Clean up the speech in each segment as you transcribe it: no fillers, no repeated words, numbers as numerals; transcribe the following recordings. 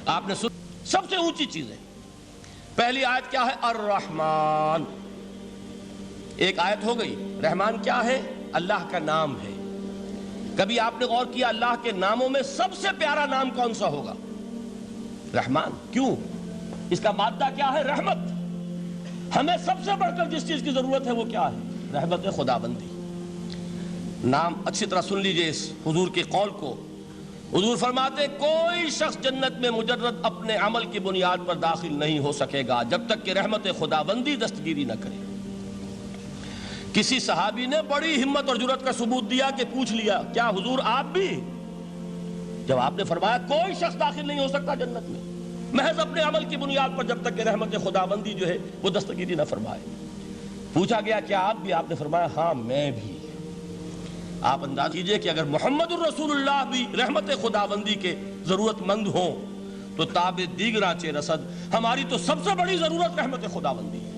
آپ نے سب سے اونچی چیز ہے. پہلی آیت کیا ہے؟ الرحمن. ایک آیت ہو گئی. رحمان کیا ہے؟ اللہ کا نام ہے. کبھی آپ نے غور کیا اللہ کے ناموں میں سب سے پیارا نام کون سا ہوگا؟ رحمان. کیوں؟ اس کا مادہ کیا ہے؟ رحمت. ہمیں سب سے بڑھ کر جس چیز کی ضرورت ہے وہ کیا ہے؟ رحمت خداوندی. نام اچھی طرح سن لیجئے اس حضور کے قول کو. حضور فرماتے کوئی شخص جنت میں مجرد اپنے عمل کی بنیاد پر داخل نہیں ہو سکے گا جب تک کہ رحمت خداوندی دستگیری نہ کرے. کسی صحابی نے بڑی ہمت اور جرأت کا ثبوت دیا کہ پوچھ لیا کیا حضور آپ بھی؟ جب آپ نے فرمایا کوئی شخص داخل نہیں ہو سکتا جنت میں محض اپنے عمل کی بنیاد پر جب تک کہ رحمت خداوندی جو ہے وہ دستگیری نہ فرمائے. پوچھا گیا کیا آپ بھی؟ آپ نے فرمایا ہاں میں بھی. آپ انداز کیجئے کہ اگر محمد الرسول اللہ بھی رحمت خداوندی کے ضرورت مند ہوں تو تاب دیگراں چے رسد ہماری تو سب سے بڑی ضرورت رحمت خداوندی ہے.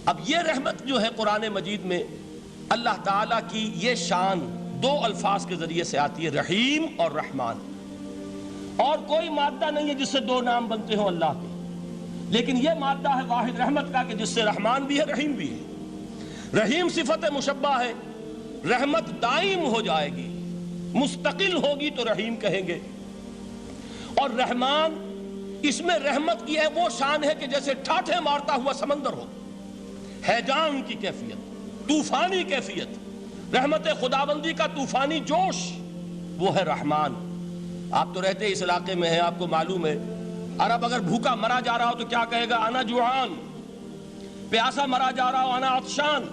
اب یہ رحمت جو ہے قرآن مجید میں اللہ تعالیٰ کی یہ شان دو الفاظ کے ذریعے سے آتی ہے، رحیم اور رحمان. اور کوئی مادہ نہیں ہے جس سے دو نام بنتے ہوں اللہ کے، لیکن یہ مادہ ہے واحد رحمت کا کہ جس سے رحمان بھی ہے رحیم بھی ہے. رحیم صفت مشبہ ہے. رحمت دائم ہو جائے گی، مستقل ہوگی تو رحیم کہیں گے. اور رحمان اس میں رحمت کی ہے وہ شان ہے کہ جیسے ٹھاٹھے مارتا ہوا سمندر ہو، ہیجان کی کیفیت، طوفانی کیفیت. رحمت خداوندی کا طوفانی جوش وہ ہے رحمان. آپ تو رہتے اس علاقے میں ہیں، آپ کو معلوم ہے عرب اگر بھوکا مرا جا رہا ہو تو کیا کہے گا؟ انا جوعان. پیاسا مرا جا رہا ہو انا عطشان.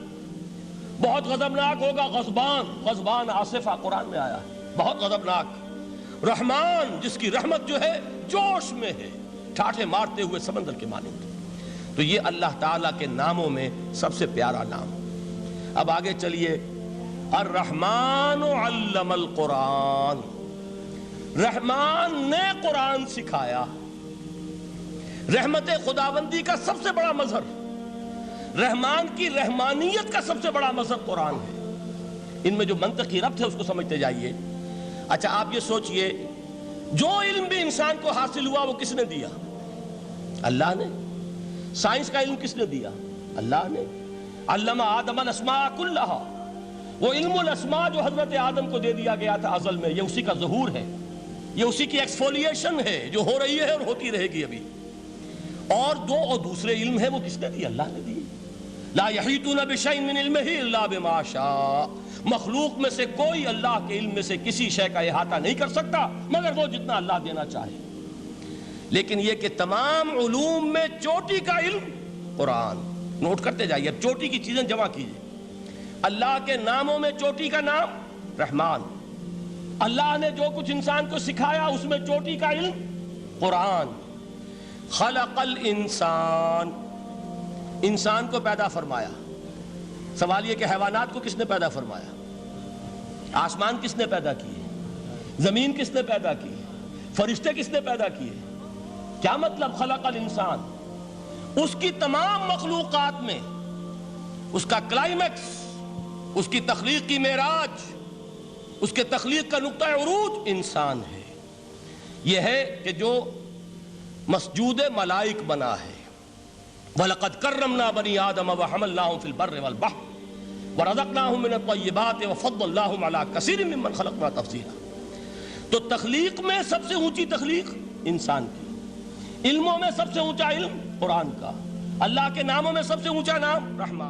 بہت غضبناک ہوگا غضبان. غضبان آصفہ قرآن میں آیا ہے، بہت غضبناک. رحمان جس کی رحمت جو ہے جوش میں ہے، ٹھاٹھے مارتے ہوئے سمندر کے مانند. تو یہ اللہ تعالیٰ کے ناموں میں سب سے پیارا نام. اب آگے چلیے. الرحمن علم القرآن. رحمان نے قرآن سکھایا. رحمت خداوندی کا سب سے بڑا مظہر، رحمان کی رحمانیت کا سب سے بڑا مظہر قرآن ہے. ان میں جو منطقی ربط ہے اس کو سمجھتے جائیے. اچھا آپ یہ سوچئے جو علم بھی انسان کو حاصل ہوا وہ کس نے دیا؟ اللہ نے. سائنس کا علم کس نے دیا؟ اللہ نے. علم آدم الاسماء کلہا. وہ علم الاسماء جو حضرت آدم کو دے دیا گیا تھا ازل میں، یہ اسی کا ظہور ہے، یہ اسی کی ایکسفولیشن ہے جو ہو رہی ہے اور ہوتی رہے گی ابھی. اور دوسرے علم ہے وہ کس نے دی؟ اللہ نے دی. لا یحیطون بشیء من علمہ الا بما شاء. مخلوق میں سے کوئی اللہ کے علم میں سے کسی شے کا احاطہ نہیں کر سکتا مگر وہ جتنا اللہ دینا چاہے. لیکن یہ کہ تمام علوم میں چوٹی کا علم قرآن. نوٹ کرتے جائیے، اب چوٹی کی چیزیں جمع کیجئے. اللہ کے ناموں میں چوٹی کا نام رحمان. اللہ نے جو کچھ انسان کو سکھایا اس میں چوٹی کا علم قرآن. خلق الانسان. انسان کو پیدا فرمایا. سوال یہ کہ حیوانات کو کس نے پیدا فرمایا؟ آسمان کس نے پیدا کیے؟ زمین کس نے پیدا کی؟ فرشتے کس نے پیدا کیے؟ کیا مطلب خلق الانسان؟ اس کی تمام مخلوقات میں اس کا کلائمیکس، اس کی تخلیق کی معراج، اس کے تخلیق کا نقطہ عروج انسان ہے. یہ ہے کہ جو مسجود ملائک بنا ہے. وَلَقَدْ كَرَّمْنَا بَنِي آدَمَ وَحَمَلْنَاهُمْ فِي الْبَرِّ وَالْبَحْرِ وَرَزَقْنَاهُمْ مِنَ الطَّيِّبَاتِ وَفَضَّلْنَاهُمْ عَلَى كَثِيرٍ مِّمَّنْ خَلَقْنَا تَفْضِيلًا. تو تخلیق میں سب سے اونچی تخلیق انسان کی. علموں میں سب سے اونچا علم قرآن کا. اللہ کے ناموں میں سب سے اونچا نام رحمان.